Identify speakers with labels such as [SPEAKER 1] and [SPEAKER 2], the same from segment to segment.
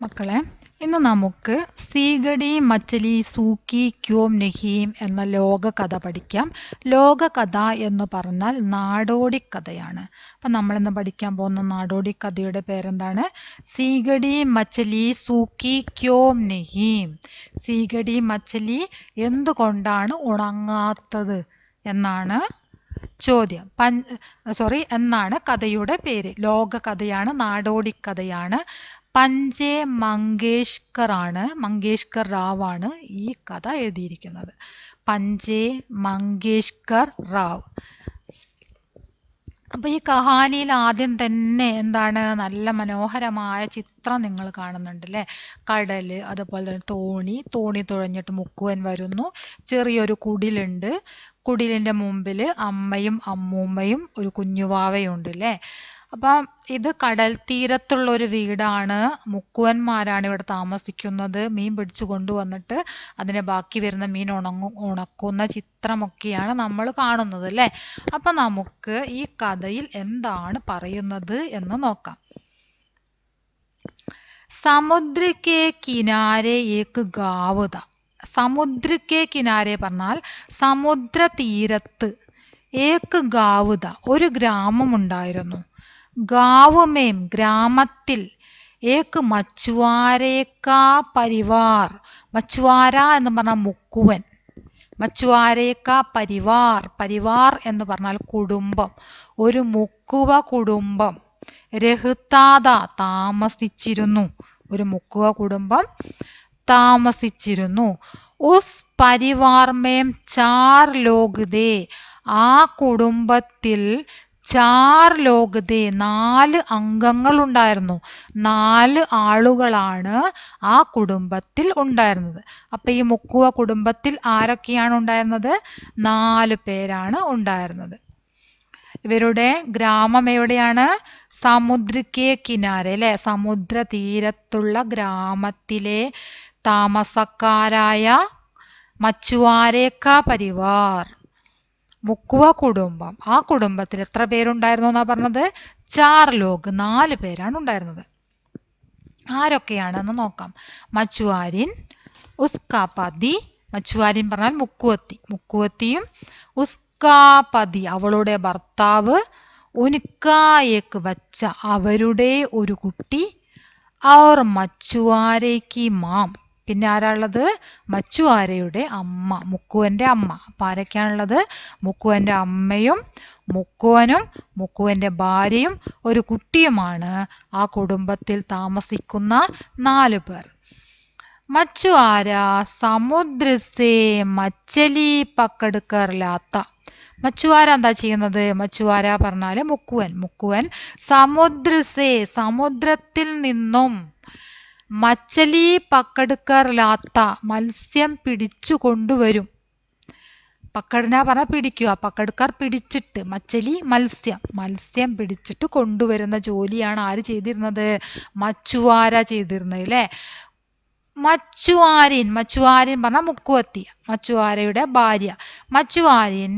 [SPEAKER 1] മക്കളെ, ഇന്ന് നമുക്ക് സീഗടി മച്ചലി സൂക്കി ക്യോം നഹീം എന്ന ലോകകഥ പഠിക്കാം. ലോകകഥ എന്ന് പറഞ്ഞാൽ നാടോടിക്കഥയാണ്. അപ്പം നമ്മളിന്ന് പഠിക്കാൻ പോകുന്ന നാടോടിക്കഥയുടെ പേരെന്താണ്? സീഗടി മച്ചലി സൂക്കി ക്യോം നഹീം. സീഗടി മച്ചലി എന്തുകൊണ്ടാണ് ഉണങ്ങാത്തത് എന്നാണ് ചോദ്യം. എന്നാണ് കഥയുടെ പേര്. ലോകകഥയാണ്, നാടോടിക്കഥയാണ്. പഞ്ചേ മങ്കേഷ്കർ റാവാണ് ഈ കഥ എഴുതിയിരിക്കുന്നത്. പഞ്ചേ മങ്കേഷ്കർ റാവ്. അപ്പോൾ ഈ കഹാനിയിൽ ആദ്യം തന്നെ എന്താണ്, നല്ല മനോഹരമായ ചിത്രം നിങ്ങൾ കാണുന്നുണ്ട് അല്ലേ? കടൽ, അതുപോലെ തന്നെ തോണി തുഴഞ്ഞിട്ട് മുക്കുവൻ വരുന്നു. ചെറിയൊരു കുടിലുണ്ട്. കുടിലിൻ്റെ മുമ്പിൽ അമ്മയും അമ്മൂമ്മയും ഒരു കുഞ്ഞുവാവയുണ്ട് അല്ലേ? അപ്പം ഇത് കടൽ തീരത്തുള്ള ഒരു വീടാണ്. മുക്കുവന്മാരാണ് ഇവിടെ താമസിക്കുന്നത്. മീൻ പിടിച്ചു കൊണ്ടുവന്നിട്ട് അതിനെ ബാക്കി വരുന്ന മീൻ ഉണക്കുന്ന ചിത്രമൊക്കെയാണ് നമ്മൾ കാണുന്നത് അല്ലേ? അപ്പം നമുക്ക് ഈ കഥയിൽ എന്താണ് പറയുന്നത് എന്ന് നോക്കാം. സമുദ്ര കെ കിനാരെ ഏക് ഗാവ് ഥാ. സമുദ്ര കെ കിനാരെ പറഞ്ഞാൽ സമുദ്ര തീരത്ത്. ഏക് ഗാവ് ഥാ, ഒരു ഗ്രാമമുണ്ടായിരുന്നു. ഗാവ് മേം, ഗ്രാമത്തിൽ. ഏക് മച്ചുവാരെ കാ പരിവാർ. മച്ചുവാര എന്ന് പറഞ്ഞാൽ മുക്കുവൻ. മച്ചുവാരെ കാ പരിവാർ. പരിവാർ എന്ന് പറഞ്ഞാൽ കുടുംബം. ഒരു മുക്കുവ കുടുംബം. രഹ്താദ, താമസിച്ചിരുന്നു. ഒരു മുക്കുവ കുടുംബം താമസിച്ചിരുന്നു. ഉസ് പരിവാർ മേം ചാർ ലോഗ് ദേ. ആ കുടുംബത്തിൽ ചാർ ലോഗ് ദേ, 4 അംഗങ്ങൾ ഉണ്ടായിരുന്നു. 4 ആളുകളാണ് ആ കുടുംബത്തിൽ ഉണ്ടായിരുന്നത്. അപ്പം ഈ മുക്കുവ കുടുംബത്തിൽ ആരൊക്കെയാണ് ഉണ്ടായിരുന്നത്? 4 പേരാണ് ഉണ്ടായിരുന്നത്. ഇവരുടെ ഗ്രാമം എവിടെയാണ്? സമുദ്ര കെ കിനാരെ അല്ലെ? സമുദ്ര തീരത്തുള്ള ഗ്രാമത്തിലെ താമസക്കാരായ മച്ചുവാരേക്ക പരിവാർ, മുക്കുവ കുടുംബം. ആ കുടുംബത്തിൽ എത്ര പേരുണ്ടായിരുന്നു എന്നാ പറഞ്ഞത്? 4 ലോഗ്, 4 പേരാണ് ഉണ്ടായിരുന്നത്. ആരൊക്കെയാണെന്ന് നോക്കാം. മച്ചുവാരിൻ, ഉസ്കാപതി. മച്ചുവാരിൻ പറഞ്ഞാൽ മുക്കുവത്തി. മുക്കുവത്തിയും ഉസ്കാപതി അവളുടെ ഭർത്താവ്, ഉനിക്കായേക്ക് ബച്ച അവരുടെ ഒരു കുട്ടി, അവർ മച്ചുവാരേക്ക് മാം. പിന്നെ ആരാളുള്ളത്? മച്ചുവാരയുടെ അമ്മ, മുക്കുവൻ്റെ അമ്മ. അപ്പം ആരൊക്കെയാണുള്ളത്? മുക്കുവൻ്റെ അമ്മയും മുക്കുവനും മുക്കുവൻ്റെ ഭാര്യയും ഒരു കുട്ടിയുമാണ് ആ കുടുംബത്തിൽ താമസിക്കുന്ന 4 പേർ. മച്ചുവാര സമുദ്ര സേ മച്ചലി പക്കടുക്കർ ലാത്ത. മച്ചുവാര എന്താ ചെയ്യുന്നത്? മച്ചുവാര പറഞ്ഞാൽ മുക്കുവൻ സമുദ്ര സേ, സമുദ്രത്തിൽ നിന്നും, മച്ചലി പക്കടുക്കർ ലാത്ത, മത്സ്യം പിടിച്ചു കൊണ്ടുവരും. പക്കടന പറഞ്ഞാൽ പിടിക്കുക, പക്കടുക്കാർ പിടിച്ചിട്ട്, മച്ചലി മത്സ്യം പിടിച്ചിട്ട് കൊണ്ടുവരുന്ന ജോലിയാണ് ആര് ചെയ്തിരുന്നത്? മച്ചുവാര ചെയ്തിരുന്നത് അല്ലേ? മച്ചുവാരിൻ പറഞ്ഞാൽ മുക്കുവത്തി, മച്ചുവാരയുടെ ഭാര്യ. മച്ചുവാരിൻ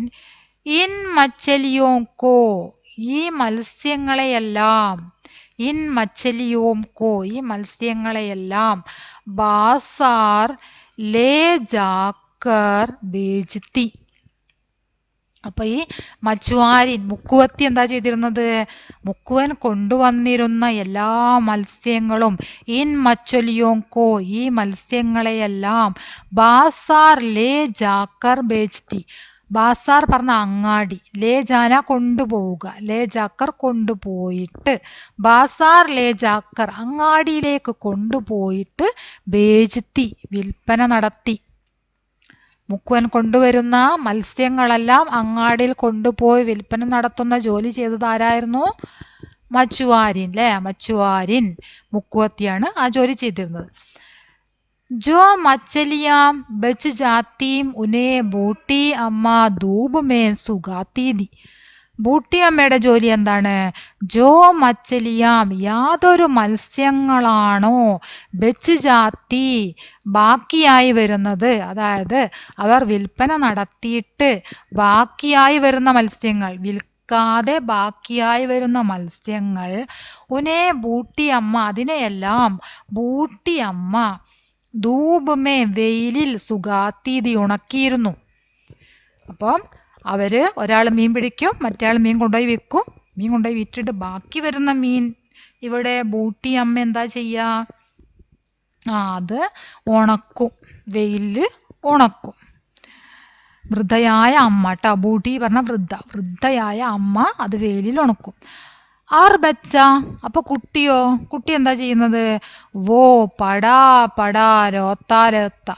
[SPEAKER 1] ഇൻ മച്ചലിയോം കോ, ഈ മത്സ്യങ്ങളെയെല്ലാം, ഇൻ മച്ചലിയോം കോ, ഈ മത്സ്യങ്ങളെയെല്ലാം, ബാസാർ ലേ ജാക്കർ ബേജ്തി. അപ്പൊ ഈ മച്ചുവാരിൻ, മുക്കുവത്തി എന്താ ചെയ്തിരുന്നത്? മുക്കുവൻ കൊണ്ടുവന്നിരുന്ന എല്ലാ മത്സ്യങ്ങളും, ഇൻ മച്ചലിയോം കോ, ഈ മത്സ്യങ്ങളെയെല്ലാം, ബാസാർ ലേ ജാക്കർ ബേജ്തി. ബാസാർ പറഞ്ഞ അങ്ങാടി, ലേ ജാന കൊണ്ടുപോവുക, ലേ ജാക്കർ കൊണ്ടുപോയിട്ട്, ബാസാർ ലേ ജാക്കർ അങ്ങാടിയിലേക്ക് കൊണ്ടുപോയിട്ട്, ബേജ്തി വിൽപ്പന നടത്തി. മുക്കുവൻ കൊണ്ടുവരുന്ന മത്സ്യങ്ങളെല്ലാം അങ്ങാടിയിൽ കൊണ്ടുപോയി വിൽപ്പന നടത്തുന്ന ജോലി ചെയ്തത് ആരായിരുന്നു? മച്ചുവാരിൻ അല്ലേ? മച്ചുവാരിൻ, മുക്കുവത്തിയാണ് ആ ജോലി ചെയ്തിരുന്നത്. ജോ മച്ചലിയാം ബച്ച് ജാത്തീം ഉനേ ബൂട്ടി അമ്മ ധൂപ് മേ സുഗാത്തി ദി. ബൂട്ടി അമ്മയുടെ ജോലി എന്താണ്? ജോ മച്ചലിയാം, യാതൊരു മത്സ്യങ്ങളാണോ, ബച്ച് ജാത്തി ബാക്കിയായി വരുന്നത്, അതായത് അവർ വിൽപ്പന നടത്തിയിട്ട് ബാക്കിയായി വരുന്ന മത്സ്യങ്ങൾ, വിൽക്കാതെ ബാക്കിയായി വരുന്ന മത്സ്യങ്ങൾ ഉനെ ബൂട്ടിയമ്മ അതിനെയെല്ലാം ബൂട്ടിയമ്മ ധൂപമേ വെയിലിൽ സുഗാത്തീതി ഉണക്കിയിരുന്നു. അപ്പം ഒരാൾ മീൻ പിടിക്കും, മറ്റേ മീൻ കൊണ്ടുപോയി വിൽക്കും. മീൻ കൊണ്ടുപോയി വിറ്റിട്ട് ബാക്കി വരുന്ന മീൻ ഇവിടെ ബൂട്ടിയമ്മ എന്താ ചെയ്യുക? അത് ഉണക്കും, വെയിലിൽ ഉണക്കും. വൃദ്ധയായ അമ്മ ട്ടോ, ബൂട്ടി പറഞ്ഞ വൃദ്ധയായ അമ്മ അത് വെയിലിൽ ഉണക്കും. ആർ ബച്ച, അപ്പൊ കുട്ടി എന്താ ചെയ്യുന്നത്? വോ പടാ പടാ രോത്താ രോത്ത,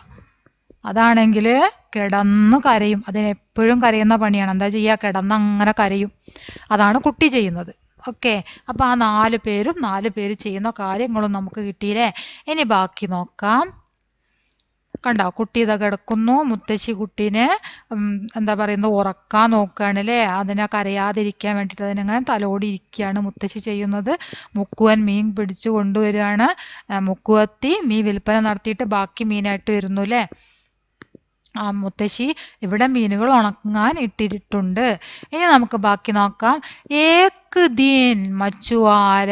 [SPEAKER 1] അതാണെങ്കിൽ കിടന്ന് കരയും. അതിനെപ്പോഴും കരയുന്ന പണിയാണ്. എന്താ ചെയ്യുക? കിടന്ന് അങ്ങനെ കരയും. അതാണ് കുട്ടി ചെയ്യുന്നത്. ഓക്കെ, അപ്പോൾ ആ 4 പേരും 4 പേര് ചെയ്യുന്ന കാര്യങ്ങളും നമുക്ക് കിട്ടിയില്ലേ? ഇനി ബാക്കി നോക്കാം. കണ്ടോ, കുട്ടി ഇതാ കിടക്കുന്നു. മുത്തശ്ശി കുട്ടീനെ എന്താ പറയുന്നത്, ഉറക്കാൻ നോക്കുകയാണ് അല്ലേ? അതിനെ കരയാതിരിക്കാൻ വേണ്ടിയിട്ട് അതിനങ്ങനെ തലോടി ഇരിക്കുകയാണ് മുത്തശ്ശി ചെയ്യുന്നത്. മുക്കുവൻ മീൻ പിടിച്ചു കൊണ്ടുവരികയാണ്. മുക്കുവത്തി മീൻ വിൽപ്പന നടത്തിയിട്ട് ബാക്കി മീനായിട്ട് വരുന്നു അല്ലേ? മുത്തശ്ശി ഇവിടെ മീനുകൾ ഉണങ്ങാൻ ഇട്ടിട്ടുണ്ട്. ഇനി നമുക്ക് ബാക്കി നോക്കാം. ഏക് ദിൻ മച്ചുവാര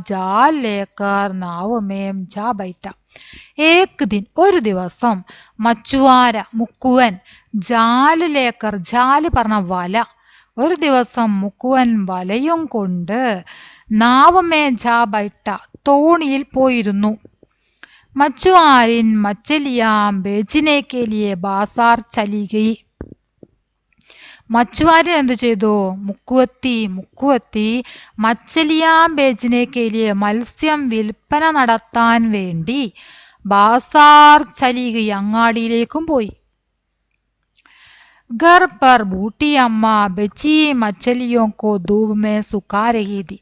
[SPEAKER 1] ജാൽ ലേക്കർ നാവ് മേം ജാ ബൈഠ. ഏക് ദിൻ ഒരു ദിവസം, മച്ചുവാര മുക്കുവൻ, ജാല് ലേക്കർ ജാല് പറഞ്ഞ വല, ഒരു ദിവസം മുക്കുവൻ വലയും കൊണ്ട് നാവ് മേ ജാ ബൈഠ തോണിയിൽ പോയിരുന്നു. मछुआरिन मछलियां बेचने के लिए बाजार चली गई. മച്ചുവാരൻ എന്ത് ചെയ്തു? മുക്കുവത്തി മച്ചലിയാം ബേച്ചിനേക്കേലിയെ മത്സ്യം വിൽപ്പന നടത്താൻ വേണ്ടി ബാസാർ ചലികി അങ്ങാടിയിലേക്കും പോയി. घर पर बूटी अम्मा बेची मछलियों को धूप में सुखा रही थी.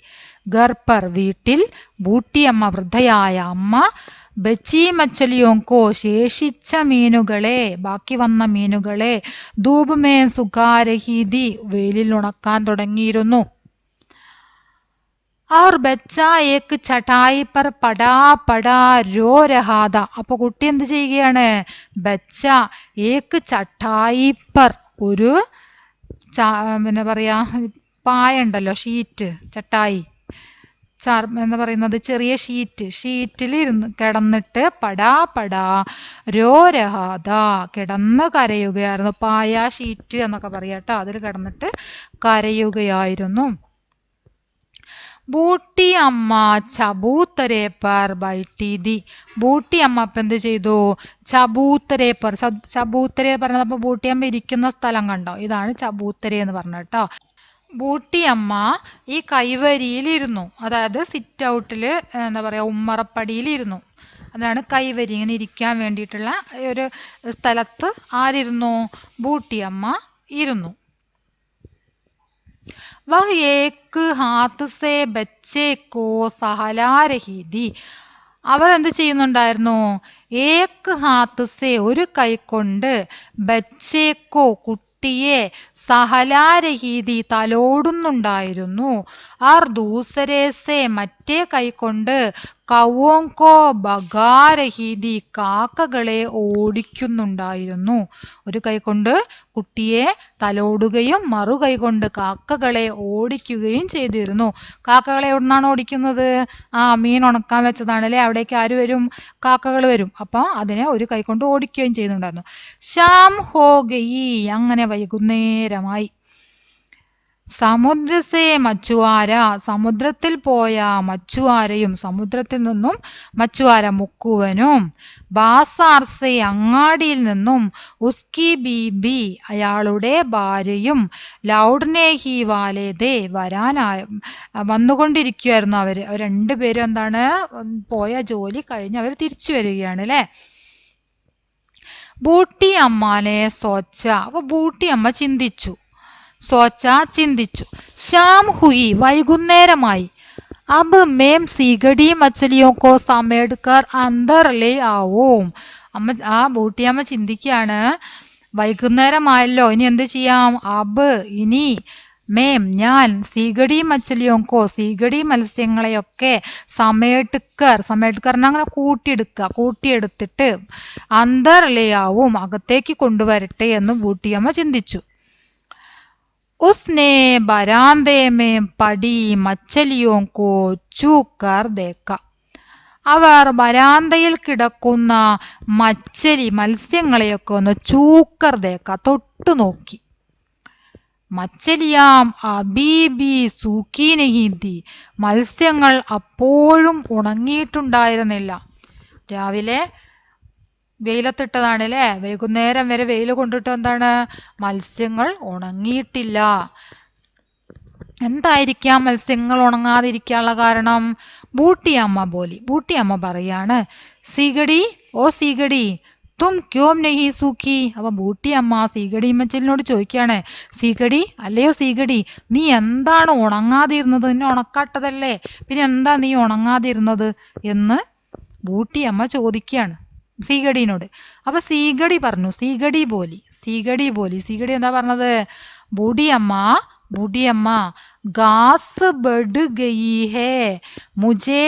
[SPEAKER 1] घर पर വീട്ടിൽ ബൂട്ടിയമ്മ വൃദ്ധയായ അമ്മ ബച്ചി മച്ചലിയോങ്കോ ശേഷിച്ച മീനുകളെ, ബാക്കി വന്ന മീനുകളെ ധൂപമേ സുഖാരഹീതി വെയിലിൽ ഉണക്കാൻ തുടങ്ങിയിരുന്നു. और बच्चा एक चटाई पर पड़ा पड़ा रो रहा था. അപ്പൊ കുട്ടി എന്ത് ചെയ്യുകയാണ്? ബച്ച ഏക്ക് ചട്ടായി പർ, ഒരു പിന്നെ പറയാ പായ ഉണ്ടല്ലോ, ഷീറ്റ്, ചട്ടായി എന്താ പറയുന്നത്, ചെറിയ ഷീറ്റിൽ കിടന്നിട്ട് പടാ പടാ രോരഹാദ കിടന്ന് കരയുകയായിരുന്നു. പായ, ഷീറ്റ് എന്നൊക്കെ പറയാട്ടോ, അതിൽ കിടന്നിട്ട് കരയുകയായിരുന്നു. ബൂട്ടി അമ്മ ചബൂത്തരെ പർ ബൈഠി തി. ബൂട്ടി അമ്മ അപ്പം എന്ത് ചെയ്തു? ചബൂത്തരെ പർ, ചബൂത്തരെ പറഞ്ഞപ്പോൾ ബൂട്ടിയമ്മ ഇരിക്കുന്ന സ്ഥലം കണ്ടോ? ഇതാണ് ചബൂത്തരെ എന്ന് പറഞ്ഞത് കേട്ടോ. ബൂട്ടിയമ്മ ഈ കൈവരിയിലിരുന്നു, അതായത് സിറ്റ് ഔട്ടിൽ എന്താ പറയുക, ഉമ്മറപ്പടിയിലിരുന്നു. അതാണ് കൈവരി, ഇങ്ങനെ ഇരിക്കാൻ വേണ്ടിയിട്ടുള്ള ഒരു സ്ഥലത്ത് ആരിരുന്നു? ബൂട്ടിയമ്മ ഇരുന്നു. വഹ ഏക്ക് ഹാത്ത് സേ ബച്ചേ കോ സഹലാ രഹി തി. അവർ എന്ത് ചെയ്യുന്നുണ്ടായിരുന്നു? ഏക്ക് ഹാത്ത് സേ ഒരു കൈകൊണ്ട്, ബച്ചേക്കോ കുട്ടിയെ, സഹലാരഹീതി തലോടുന്നുണ്ടായിരുന്നു. ആർ ദൂസരേസെ മറ്റേ കൈകൊണ്ട്, കൗവോങ്കോ ബഗാരഹീതി കാക്കകളെ ഓടിക്കുന്നുണ്ടായിരുന്നു. ഒരു കൈകൊണ്ട് കുട്ടിയെ തലോടുകയും മറു കൈകൊണ്ട് കാക്കകളെ ഓടിക്കുകയും ചെയ്തിരുന്നു. കാക്കകളെ എവിടുന്നാണ് ഓടിക്കുന്നത്? മീൻ ഉണക്കാൻ വെച്ചതാണ് അല്ലേ, അവിടേക്ക് ആര് വരും? കാക്കകൾ വരും. അപ്പോൾ അതിനെ ഒരു കൈകൊണ്ട് ഓടിക്കുകയും ചെയ്യുന്നുണ്ടായിരുന്നു. ശ്യാം ഹോ ഗയി, അങ്ങനെ വൈകുന്നേരമായി. സമുദ്രസേ മച്ചുവാര, സമുദ്രത്തിൽ പോയ മച്ചുവാരയും, സമുദ്രത്തിൽ നിന്നും മച്ചുവാര മുക്കുവനും, ബാസാർസെ അങ്ങാടിയിൽ നിന്നും, ഉസ്കി ബീബി അയാളുടെ ഭാര്യയും, ലൗഡ്നെ ഹി വാലേദേ വന്നുകൊണ്ടിരിക്കുകയായിരുന്നു. അവർ രണ്ടുപേരും എന്താണ്, പോയ ജോലി കഴിഞ്ഞ് അവർ തിരിച്ചു വരികയാണ് അല്ലേ. ബൂട്ടി അമ്മാനെ സോച്ച, അപ്പൊ ബൂട്ടി അമ്മ ചിന്തിച്ചു. സോച്ച ചിന്തിച്ചു. ശ്യാം ഹുയി വൈകുന്നേരമായി. അബ് മേം സീഗടി മച്ചലിയോക്കോ സമേഡ്കർ അന്തർ ലേ ആവോം. ബൂട്ടിയമ്മ ചിന്തിക്കുകയാണ്, വൈകുന്നേരമായല്ലോ, ഇനി എന്ത് ചെയ്യാം? അബ് ഇനി, മേം ഞാൻ, സീഗടി മച്ചലിയോങ്കോ സീഗടി മത്സ്യങ്ങളെയൊക്കെ, സമേഡ്കർ അങ്ങനെ കൂട്ടിയെടുത്തിട്ട്, അന്തർ ലേ ആവും അകത്തേക്ക് കൊണ്ടുവരട്ടെ എന്ന് ബൂട്ടിയമ്മ ചിന്തിച്ചു. उसने बरामदे में पड़ी मछलियों को छू कर देखा. അവർ വരാന്തയിൽ കിടക്കുന്ന മത്സ്യങ്ങളെയൊക്കെ ഒന്ന് ചൂക്കർ ദേക്ക തൊട്ടു നോക്കി. മച്ചലിയാം അബീബി സൂക്കീനഹീന്തി, മത്സ്യങ്ങൾ അപ്പോഴും ഉണങ്ങിയിട്ടുണ്ടായിരുന്നില്ല. രാവിലെ വെയിലത്തിട്ടതാണ് അല്ലേ, വൈകുന്നേരം വരെ വെയിൽ കൊണ്ടിട്ട് എന്താണ്, മത്സ്യങ്ങൾ ഉണങ്ങിയിട്ടില്ല. എന്തായിരിക്കാം മത്സ്യങ്ങൾ ഉണങ്ങാതിരിക്കാനുള്ള കാരണം? ബൂട്ടിയമ്മ പറയാണ്, സീഗടി ഓ സീഗടി തും ക്യോം നഹി സൂക്കി. അപ്പൊ ബൂട്ടിയമ്മ സീഗടി മച്ചലിനോട് ചോദിക്കാണ്, സീഗടി അല്ലയോ സീഗടി, നീ എന്താണ് ഉണങ്ങാതിരുന്നത്? നിന്നെ ഉണക്കാട്ടതല്ലേ, പിന്നെ എന്താ നീ ഉണങ്ങാതിരുന്നത് എന്ന് ബൂട്ടിയമ്മ ചോദിക്കുകയാണ് സീഗടിനോട്. അപ്പൊ സീഗടി പറഞ്ഞു, സീഗടി സീഗടി എന്താ പറഞ്ഞത്? ബൂടിയമ്മ घास बढ़ गई है, मुझे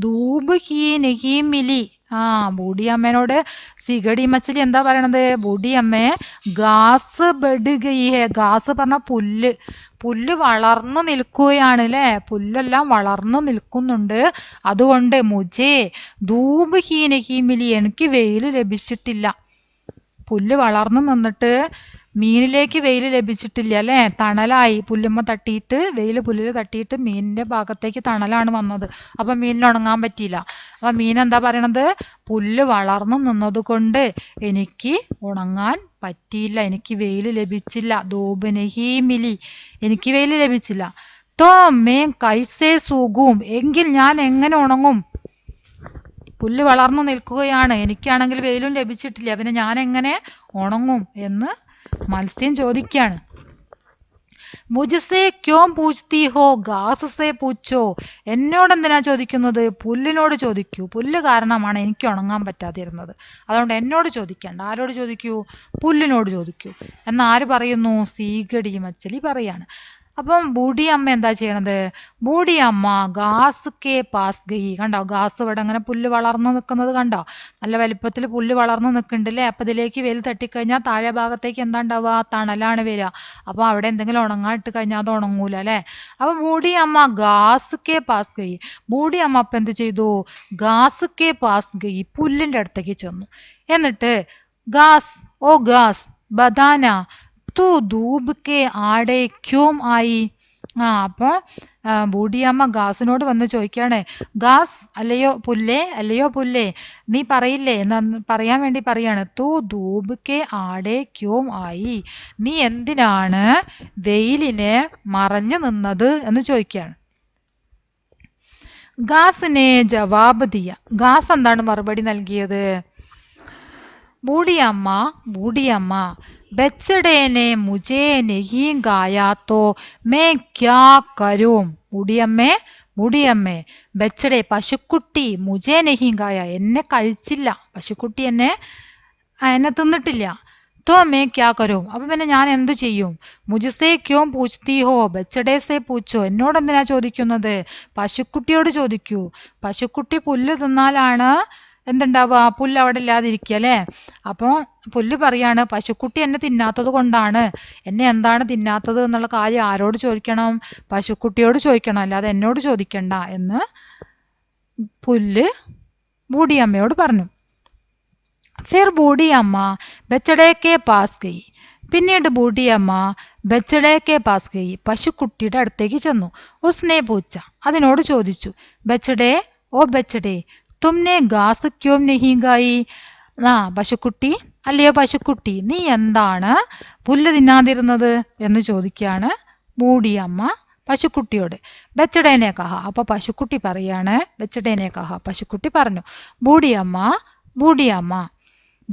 [SPEAKER 1] धूप ही नहीं मिली. ബൂടിയമ്മേനോട് സിഗടി മച്ചലി എന്താ പറയണത്? ബൂടിയമ്മേ, ഘാസ് ബഡ് ഗയി ഹേ, ഘാസ് പറഞ്ഞ പുല്ല് വളർന്നു നിൽക്കുകയാണ് അല്ലേ, പുല്ലെല്ലാം വളർന്നു നിൽക്കുന്നുണ്ട്, അതുകൊണ്ട് മുജേ ധൂപ് ഹീ നഹി മിലി, എനിക്ക് വെയിൽ ലഭിച്ചിട്ടില്ല. പുല്ല് വളർന്നു നിന്നിട്ട് മീനിലേക്ക് വെയിൽ ലഭിച്ചിട്ടില്ല അല്ലേ, തണലായി, പുല്ലുമ്മ തട്ടിയിട്ട് പുല്ലിൽ തട്ടിയിട്ട് മീനിന്റെ ഭാഗത്തേക്ക് തണലാണ് വന്നത്, അപ്പൊ മീനിന് ഉണങ്ങാൻ പറ്റിയില്ല. അപ്പൊ മീൻ എന്താ പറയണത്? പുല്ല് വളർന്നു നിന്നത് കൊണ്ട് എനിക്ക് ഉണങ്ങാൻ പറ്റിയില്ല, എനിക്ക് വെയിൽ ലഭിച്ചില്ല. ധൂബനഹി മിലി, എനിക്ക് വെയിൽ ലഭിച്ചില്ല. തോ മേ കൈസേ സൂഗും, എങ്കിൽ ഞാൻ എങ്ങനെ ഉണങ്ങും? പുല്ല് വളർന്നു നിൽക്കുകയാണ്, എനിക്കാണെങ്കിൽ വെയിലും ലഭിച്ചിട്ടില്ല, പിന്നെ ഞാൻ എങ്ങനെ ഉണങ്ങും എന്ന് മത്സ്യം ചോദിക്കാണ്. മുജ്സേ ക്യോം പൂച്ച്തി ഹോ ഘാസ് സേ പൂച്ചോ, എന്നോട് എന്തിനാ ചോദിക്കുന്നത്? പുല്ലിനോട് ചോദിക്കൂ, പുല്ല് കാരണമാണ് എനിക്ക് ഉണങ്ങാൻ പറ്റാതിരുന്നത്, അതുകൊണ്ട് എന്നോട് ചോദിക്കണ്ട. ആരോട് ചോദിക്കൂ? പുല്ലിനോട് ചോദിക്കൂ എന്ന് ആര് പറയുന്നു? സീഗടി മച്ചലി പറയാണ്. അപ്പം ബൂടിയമ്മ എന്താ ചെയ്യണത്? ബൂടിയമ്മ ഘാസ് കെ പാസ് ഗയി, കണ്ടോ ഘാസ് ഇവിടെ അങ്ങനെ പുല്ല് വളർന്നു നിൽക്കുന്നത് കണ്ടോ, നല്ല വലിപ്പത്തിൽ പുല്ല് വളർന്നു നിൽക്കുന്നുണ്ടല്ലേ. അപ്പം ഇതിലേക്ക് വെയിൽ തട്ടിക്കഴിഞ്ഞാൽ താഴെ ഭാഗത്തേക്ക് എന്താ ഉണ്ടാവുക? തണലാണ് വരിക. അപ്പോൾ അവിടെ എന്തെങ്കിലും ഉണങ്ങാൻ ഇട്ട് കഴിഞ്ഞാൽ അത് ഉണങ്ങൂല അല്ലേ. അപ്പം ബൂടിയമ്മ ഘാസ് കെ പാസ് ഗയി, ബൂടിയമ്മ അപ്പം എന്ത് ചെയ്തു? ഘാസ് കെ പാസ് ഗയി, പുല്ലിൻ്റെ അടുത്തേക്ക് ചെന്നു. എന്നിട്ട് ഘാസ് ഓ ഘാസ് ബദാന തൂ ധൂബ് കെ ആടെ ക്യോം ആയി. അപ്പോൾ ബൂടിയമ്മ ഘാസിനോട് വന്ന് ചോദിക്കുകയാണ്, ഘാസ് അല്ലയോ പുല്ലേ, നീ പറയില്ലേ എന്ന് പറയാൻ വേണ്ടി പറയാണ്. തൂ ധൂബ് കെ ആടെ ക്യോം ആയി, നീ എന്തിനാണ് വെയിലിനെ മറഞ്ഞു നിന്നത് എന്ന് ചോദിക്കുകയാണ്. ഘാസിനെ ജവാബ് ദിയ, ഘാസ് എന്താണ് മറുപടി നൽകിയത്? ബൂടിയമ്മ बछड़े ने मुझे नहीं गाया तो मैं क्या करूं. ബൂടിയമ്മേ ബച്ചടെ പശുക്കുട്ടി മുജേ നെഹി ഗായ, എന്നെ കഴിച്ചില്ല, പശുക്കുട്ടി എന്നെ തിന്നിട്ടില്ല. തോ മേ ക്യാ കരും, അപ്പൊ പിന്നെ ഞാൻ എന്ത് ചെയ്യും? മുജ്സേ ക്യോം പൂച്ച്തി ഹോ ബച്ചടേ സേ പൂച്ചോ, എന്നോട് എന്തിനാ ചോദിക്കുന്നത്? പശുക്കുട്ടിയോട് ചോദിക്കൂ. പശുക്കുട്ടി പുല്ല് തിന്നാലാണ് എന്തുണ്ടാവുക? പുല്ല് അവിടെ ഇല്ലാതിരിക്കുക അല്ലേ. അപ്പോൾ പുല്ല് പറയാണ്, പശുക്കുട്ടി എന്നെ തിന്നാത്തത് കൊണ്ടാണ്, എന്നെ എന്താണ് തിന്നാത്തത് എന്നുള്ള കാര്യം ആരോട് ചോദിക്കണം? പശുക്കുട്ടിയോട് ചോദിക്കണം, അല്ലാതെ എന്നോട് ചോദിക്കണ്ട എന്ന് പുല്ല് ബൂടിയമ്മയോട് പറഞ്ഞു. ഫിർ ബൂടിയമ്മ ബച്ചടേക്കെ പാസ് ഗയി, പിന്നീട് ബൂടിയമ്മ ബച്ചടേക്കെ പാസ് ഗയി, പശുക്കുട്ടിയുടെ അടുത്തേക്ക് ചെന്നു. ഉസ്നെ പൂച്ച, അതിനോട് ചോദിച്ചു. ബച്ചടേ ഓ ബച്ചടേ തുമ്നെ ഘാസ് ക്യോം നഹി ഗായി, പശുക്കുട്ടി അല്ലയോ പശുക്കുട്ടി, നീ എന്താണ് പുല്ല് തിന്നാതിരുന്നത് എന്ന് ചോദിക്കുകയാണ് ബൂടിയമ്മ പശുക്കുട്ടിയോട്. ബച്ചടേനെ കഹ, അപ്പൊ പശുക്കുട്ടി പറയാണ്, ബച്ചടേനെ കഹ, പശുക്കുട്ടി പറഞ്ഞു.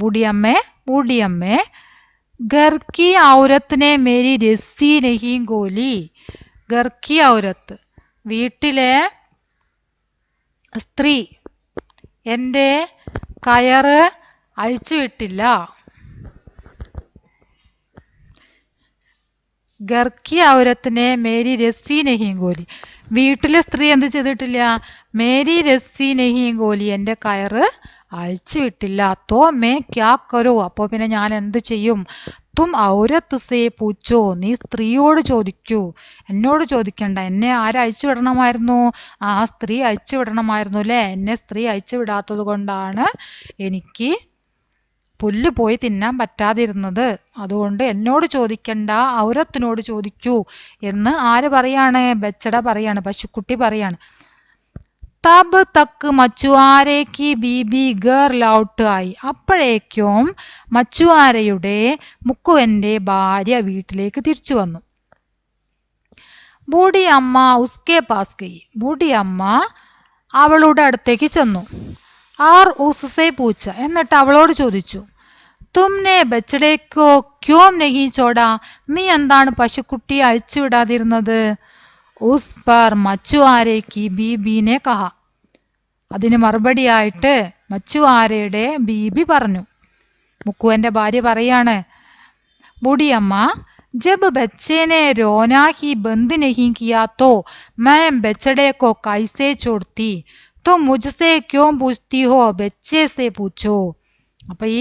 [SPEAKER 1] ബൂടിയമ്മേ ഗർക്കി ഔരത്തിനെ മേരി രസി നഹി ഗോലി. ഗർക്കി ഔരത്ത്, വീട്ടിലെ സ്ത്രീ എൻ്റെ കയറ് അഴിച്ചുവിട്ടില്ല. ഗർക്കി ഔരത്തിനെ മേരി രസി നഹി ഗോലി, വീട്ടിലെ സ്ത്രീ എന്ത് ചെയ്തിട്ടില്ല? മേരി രസി നഹി ഗോലി, എൻ്റെ കയറ് അഴിച്ചു വിട്ടില്ല. തോ മേ ക്യാ കരൂ, അപ്പോൾ പിന്നെ ഞാൻ എന്ത് ചെയ്യും? തും ഔരത്ത് സേ പൂച്ചോ, നീ സ്ത്രീയോട് ചോദിക്കൂ, എന്നോട് ചോദിക്കണ്ട. എന്നെ ആരയച്ചു വിടണമായിരുന്നു? ആ സ്ത്രീ അയച്ചു വിടണമായിരുന്നു അല്ലേ? എന്നെ സ്ത്രീ അയച്ചു വിടാത്തത് കൊണ്ടാണ് എനിക്ക് പുല്ല് പോയി തിന്നാൻ പറ്റാതിരുന്നത്. അതുകൊണ്ട് എന്നോട് ചോദിക്കണ്ട, ഔരത്തിനോട് ചോദിക്കൂ എന്ന് ആര് പറയാണ്? ബച്ചട പറയാണ്, പശുക്കുട്ടി പറയാണ്. തബ് തക്ക് മച്ചുആരയ്ക്ക് ബീബി ഗർ ലൗട്ട് ആയി. അപ്പോഴേക്കും മച്ചുആരയുടെ മുക്കുവന്റെ ഭാര്യ വീട്ടിലേക്ക് തിരിച്ചു വന്നു. ബൂഢി അമ്മ ഉസ്കെ പാസ് ഗയി. ബൂഢി അമ്മ അവളുടെ അടുത്തേക്ക് ചെന്നു. ആർ ഉസ്സെ പൂച്ച, എന്നിട്ട് അവളോട് ചോദിച്ചു, തുമ്നെ ബച്ചടേക്കോ ക്യോം നഹി ചോടാ, നീ എന്താണ് പശുക്കുട്ടിയെ അഴിച്ചു വിടാതിരുന്നത്? ഉസ് പർ മച്ചുആരയ്ക്ക് ബീബിനെ കഹ. അതിന് മറുപടിയായിട്ട് മച്ചുആരയുടെ ബീബി പറഞ്ഞു. മുക്കുവന്റെ ഭാര്യ പറയാണ്, ബൂഢിയമ്മ, ജബ് ബച്ചേനെ രോനാ ഹി ബന്ദ് നഹി കിയാ തോ मैं बछड़े को कैसे छोड़ती, तुम मुझसे क्यों पूछती हो, बच्चे से पूछो. അപ്പൊ ഈ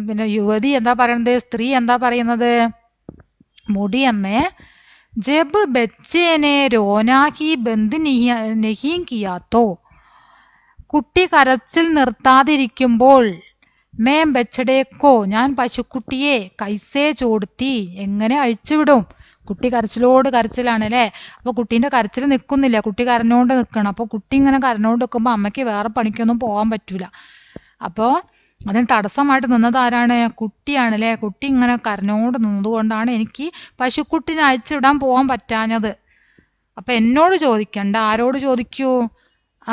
[SPEAKER 1] പിന്നെ യുവതി എന്താ പറയുന്നത്, സ്ത്രീ എന്താ പറയുന്നത്? മുടിയമ്മേ, ജബ് ബച്ചേനെ രോനാഹി ബന്ദ് നഹി കിയാ തോ, കുട്ടി കരച്ചിൽ നിർത്താതിരിക്കുമ്പോൾ മേം ബച്ചടേക്കോ, ഞാൻ പശുക്കുട്ടിയെ കൈസേ ചോടുത്തി, എങ്ങനെ അഴിച്ചുവിടും? കുട്ടി കരച്ചിലോട് കരച്ചിലാണ് അല്ലേ? അപ്പോൾ കുട്ടീൻ്റെ കരച്ചിൽ നിൽക്കുന്നില്ല, കുട്ടി കരഞ്ഞോണ്ട് നിൽക്കണം. അപ്പോൾ കുട്ടി ഇങ്ങനെ കരഞ്ഞോണ്ട് നിൽക്കുമ്പോൾ അമ്മയ്ക്ക് വേറെ പണിക്കൊന്നും പോകാൻ പറ്റൂല. അപ്പോൾ അതിന് തടസ്സമായിട്ട് നിന്നത് ആരാണ്? കുട്ടിയാണ് അല്ലേ? കുട്ടി ഇങ്ങനെ കരഞ്ഞോണ്ട് നിന്നതുകൊണ്ടാണ് എനിക്ക് പശുക്കുട്ടിനെ അഴിച്ചുവിടാൻ പോകാൻ പറ്റാഞ്ഞത്. അപ്പം എന്നോട് ചോദിക്കണ്ട, ആരോട് ചോദിക്കൂ?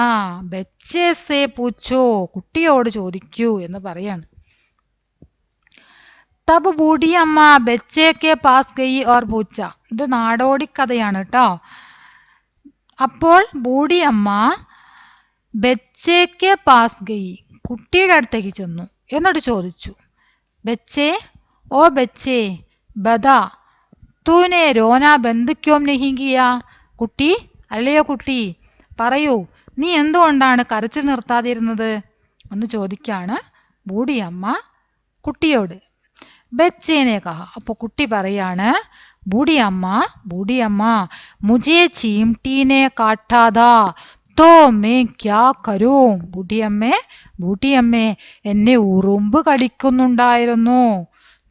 [SPEAKER 1] ആ, ബച്ചേസേ പൂച്ചോ, കുട്ടിയോട് ചോദിക്കൂ എന്ന് പറയാണ്. തബ് ബൂഢി അമ്മ ബച്ചേക്കെ പാസ് ഗയി ഓർ പൂച്ച. ഇത് നാടോടി കഥയാണ് കേട്ടോ. അപ്പോൾ ബൂഢി അമ്മ ബച്ചേക്കെ പാസ് ഗയി, കുട്ടിയുടെ അടുത്തേക്ക് ചെന്നു. എന്നിട്ട് ചോദിച്ചു, ബച്ചേ, ഓ ബച്ചേ, ബദാ തൂനെ രോനാ ബന്ദ് ക്യോം നഹി കിയാ. കുട്ടി, അല്ലയോ കുട്ടി, പറയൂ, നീ എന്തുകൊണ്ടാണ് കരച്ചിൽ നിർത്താതിരുന്നത് എന്ന് ചോദിക്കാണ് ബൂഢിയമ്മ കുട്ടിയോട്. ബച്ചേനെ കഹ. അപ്പോൾ കുട്ടി പറയാണ്, ബൂഢിയമ്മ, മുझे ചീംട്ടീനെ കാട്ടാതാ തോ മേ ക്യാ കരൂം. ബൂഢിയമ്മേ, എന്നെ ഉറുമ്പ് കടിക്കുന്നുണ്ടായിരുന്നു.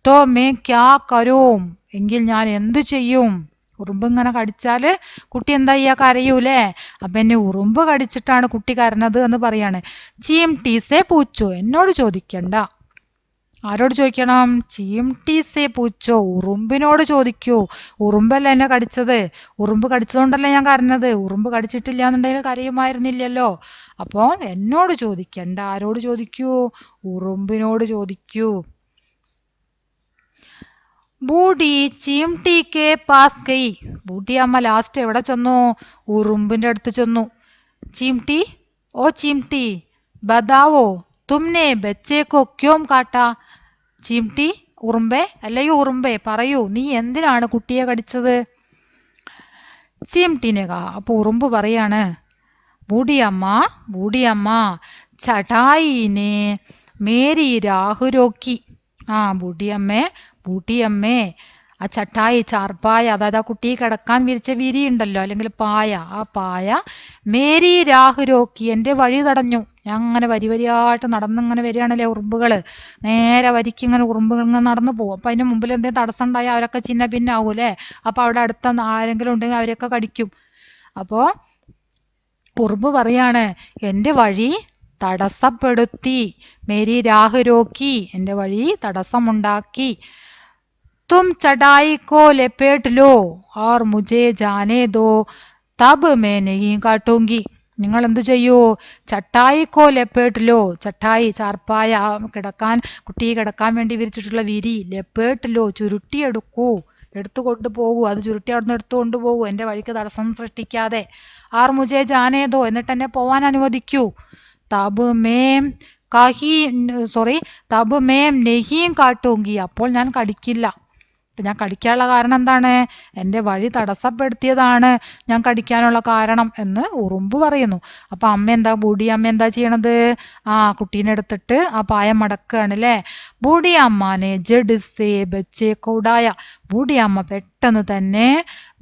[SPEAKER 1] തോ മേ ക്യാ കരൂം, എങ്കിൽ ഞാൻ എന്തു ചെയ്യും? ഉറുമ്പ് ഇങ്ങനെ കടിച്ചാല് കുട്ടി എന്താ ചെയ്യാ? കരയൂലേ? അപ്പൊ എന്നെ ഉറുമ്പ് കടിച്ചിട്ടാണ് കുട്ടി കരഞ്ഞത് എന്ന് പറയാണ്. ചീംട്ടീസേ പൂച്ചോ, എന്നോട് ചോദിക്കണ്ട. ആരോട് ചോദിക്കണം? ചീംട്ടീസേ പൂച്ചോ, ഉറുമ്പിനോട് ചോദിക്കൂ. ഉറുമ്പല്ല എന്നെ കടിച്ചത്, ഉറുമ്പ് കടിച്ചതുകൊണ്ടല്ലേ ഞാൻ കരഞ്ഞത്. ഉറുമ്പ് കടിച്ചിട്ടില്ല എന്നുണ്ടെങ്കിൽ കരയുമായിരുന്നില്ലല്ലോ. അപ്പോൾ എന്നോട് ചോദിക്കണ്ട, ആരോട് ചോദിക്കൂ? ഉറുമ്പിനോട് ചോദിക്കൂ. ബൂഢി ചീംട്ടി കെ പാസ് ഗയി. ബൂഢി അമ്മ ലാസ്റ്റ് എവിടെ ചെന്നു? ഉറുമ്പിന്റെ അടുത്ത് ചെന്നു. ചീംട്ടി, ഓ ചീംട്ടി, ബതാവോ തുമ്നെ ബച്ചേക്കോ ക്യോം കാട്ടാ. ചീംട്ടി, ഉറുമ്പേ, അല്ലയോ ഉറുമ്പേ, പറയൂ, നീ എന്തിനാണ് കുട്ടിയെ കടിച്ചത്? ചീംട്ടിനെ കാ. അപ്പൊ ഉറുമ്പ് പറയാണ്, ബൂഢിയമ്മ ചടായിനെ മേരി രാഹുരോക്കി. ആ ബൂട്ടിയമ്മേ, ആ ചട്ടായി, ചാർപ്പായ, അതായത് ആ കുട്ടി കിടക്കാൻ വിരിച്ച വിരി ഉണ്ടല്ലോ, അല്ലെങ്കിൽ പായ, ആ പായ മേരി രാഹുരോക്കി, എൻ്റെ വഴി തടഞ്ഞു. ഞാൻ അങ്ങനെ വരിയായിട്ട് നടന്നിങ്ങനെ വരികയാണല്ലേ ഉറുമ്പുകൾ, നേരെ വരിക്ക് ഇങ്ങനെ ഉറുമ്പുകൾ ഇങ്ങനെ നടന്നു പോകും. അപ്പം അതിന് മുമ്പിൽ എന്തെങ്കിലും തടസ്സം ഉണ്ടായാൽ അവരൊക്കെ ചിന്ന ഭിന്നാവൂലേ? അപ്പോൾ അവിടെ അടുത്ത ആരെങ്കിലും ഉണ്ടെങ്കിൽ അവരൊക്കെ കടിക്കും. അപ്പോൾ ഉറുമ്പ് പറയാണ്, എൻ്റെ വഴി തടസ്സപ്പെടുത്തി. മേരി രാഹുരോക്കി, എൻ്റെ വഴി തടസ്സമുണ്ടാക്കി. തും ചടായി കോ ലപേട്ട് law or മുझे Jaane though തബ് may നഹീ കാട്ടൂങ്കി. നിങ്ങൾ എന്തു ചെയ്യൂ? ചട്ടായിക്കോ ലപ്പേട്ട് ലോ, ചട്ടായി, ചാർപ്പായ, കുട്ടി കിടക്കാൻ വേണ്ടി വിരിച്ചിട്ടുള്ള വിരി, ലപ്പേട്ട് ലോ, ചുരുട്ടിയെടുക്കൂ, എടുത്തു കൊണ്ടുപോകൂ. അത് ചുരുട്ടി അവിടെ നിന്ന് എടുത്തു കൊണ്ടുപോകൂ, എൻ്റെ വഴിക്ക് തടസ്സം സൃഷ്ടിക്കാതെ. ആർ മുझे ജാനേ ദോ, എന്നിട്ട് എന്നെ പോവാൻ അനുവദിക്കൂ. തബ് മേം നെഹിയും കാട്ടൂങ്കി, അപ്പോൾ ഞാൻ കടിക്കില്ല. ഇപ്പം ഞാൻ കടിക്കാനുള്ള കാരണം എന്താണ്? എൻ്റെ വഴി തടസ്സപ്പെടുത്തിയതാണ് ഞാൻ കടിക്കാനുള്ള കാരണം എന്ന് ഉറുമ്പ് പറയുന്നു. അപ്പം ബൂഡി അമ്മ എന്താ ചെയ്യണത്? കുട്ടീനെ എടുത്തിട്ട് ആ പായം മടക്കുകയാണ് അല്ലേ. ബൂഡി അമ്മാനെ ജഡ്സേ ബച്ചേ കൗടായ. ബൂഡി അമ്മ പെട്ടെന്ന് തന്നെ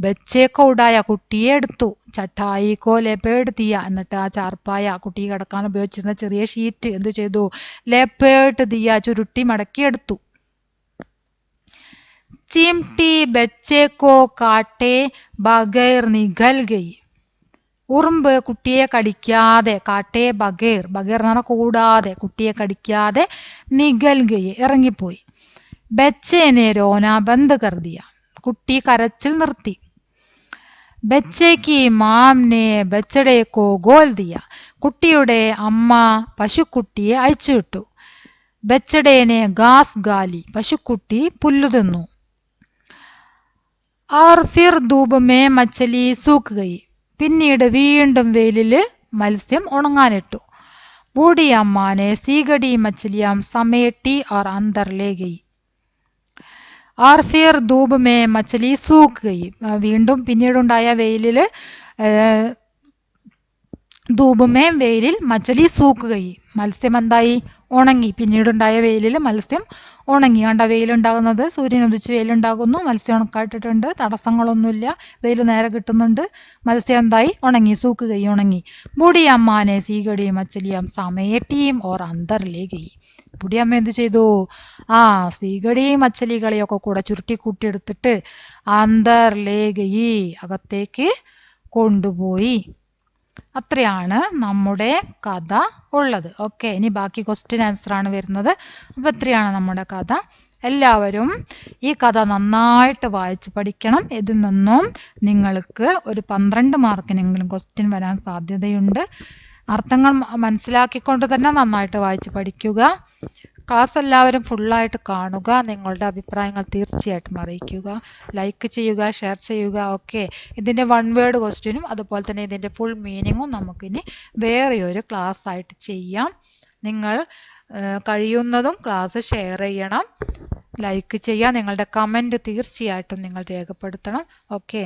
[SPEAKER 1] ബച്ചേ കൗടായ കുട്ടിയെ എടുത്തു. ചട്ടായി കോ ലെപേട് തീയ. എന്നിട്ട് ആ ചാർപ്പായ കുട്ടി കിടക്കാൻ ഉപയോഗിച്ചിരുന്ന ചെറിയ ഷീറ്റ് എന്ത് ചെയ്തു? ലെപേട്ട് തീയ ചുരുട്ടി മടക്കിയെടുത്തു. चिमटी बच्चे को काटे बगैर निगल गई. ഉറുമ്പ് കുട്ടിയെ കടിക്കാതെ, കാട്ടേ ബഗേർ, ബഗേർ എന്ന് പറഞ്ഞാൽ കൂടാതെ, കുട്ടിയെ കടിക്കാതെ, നിഗൽ ഗയി ഇറങ്ങിപ്പോയി. ബച്ചേനെ രോന ബന്ദ് കർ ദിയ. കുട്ടി കരച്ചിൽ നിർത്തി. ബച്ചേക്ക് മാംനെ ബച്ചടെ കോ ഗോൽ ദിയ. കുട്ടിയുടെ അമ്മ പശുക്കുട്ടിയെ അയച്ചുവിട്ടു. ബച്ചടേനെ ഗാസ് ഗാലി. പശുക്കുട്ടി പുല്ലു തിന്നു. और फिर धूप में मछली सूख गई. പിന്നീട് വീണ്ടും വെയിലിൽ മത്സ്യം ഉണങ്ങാനിട്ടു. ബൂഢി അമ്മാനെ സീഗടി മछलियां സಮೇटी और अंदर ले गई. और फिर धूप में मछली सूख गई. വീണ്ടും പിന്നീടുണ്ടായ വെയിലിൽ ധൂപമേ വെയിലിൽ മച്ചലി സൂക്ക് ഗയി. മത്സ്യം എന്തായി? ഉണങ്ങി. പിന്നീടുണ്ടായ വെയിലിൽ മത്സ്യം ഉണങ്ങി. കണ്ട വെയിലുണ്ടാകുന്നത്, സൂര്യൻ ഉദിച്ച് വെയിലുണ്ടാകുന്നു, മത്സ്യം ഉണക്കായിട്ടിട്ടുണ്ട്, തടസ്സങ്ങളൊന്നുമില്ല, വെയിൽ നേരെ കിട്ടുന്നുണ്ട്, മത്സ്യം എന്തായി? ഉണങ്ങി. സൂക്ക് ഗയി, ഉണങ്ങി. ബുടി അമ്മാനെ സീഗടി മച്ചലിയാം സമേട്ടിയും ഓർ അന്തറിലേ ഗയി. ബുടിയമ്മ എന്ത് ചെയ്തു? സീഗടിയും മച്ചലികളെയൊക്കെ കൂടെ ചുരുട്ടി കൂട്ടിയെടുത്തിട്ട് അന്തറിലേ ഗയി, അകത്തേക്ക് കൊണ്ടുപോയി. അത്രയാണ് നമ്മുടെ കഥ ഉള്ളത്. ഓക്കെ, ഇനി ബാക്കി ക്വസ്റ്റ്യൻ ആൻസർ ആണ് വരുന്നത്. അപ്പോൾ ഇത്രയാണ് നമ്മുടെ കഥ. എല്ലാവരും ഈ കഥ നന്നായിട്ട് വായിച്ച് പഠിക്കണം. ഇതിൽ നിന്നും നിങ്ങൾക്ക് ഒരു 12 മാർക്കിനെങ്കിലും ക്വസ്റ്റ്യൻ വരാൻ സാധ്യതയുണ്ട്. അർത്ഥങ്ങൾ മനസ്സിലാക്കിക്കൊണ്ട് തന്നെ നന്നായിട്ട് വായിച്ച് പഠിക്കുക. ക്ലാസ് എല്ലാവരും ഫുള്ളായിട്ട് കാണുക. നിങ്ങളുടെ അഭിപ്രായങ്ങൾ തീർച്ചയായിട്ടും അറിയിക്കുക. ലൈക്ക് ചെയ്യുക, ഷെയർ ചെയ്യുക. ഓക്കെ, ഇതിൻ്റെ 1 വേർഡ് ക്വസ്റ്റ്യനും അതുപോലെ തന്നെ ഇതിൻ്റെ ഫുൾ മീനിങ്ങും നമുക്കിനി വേറെ ഒരു ക്ലാസ് ആയിട്ട് ചെയ്യാം. നിങ്ങൾ കഴിയുന്നതും ക്ലാസ് ഷെയർ ചെയ്യണം, ലൈക്ക് ചെയ്യുക. നിങ്ങളുടെ കമൻറ്റ് തീർച്ചയായിട്ടും നിങ്ങൾ രേഖപ്പെടുത്തണം. ഓക്കെ.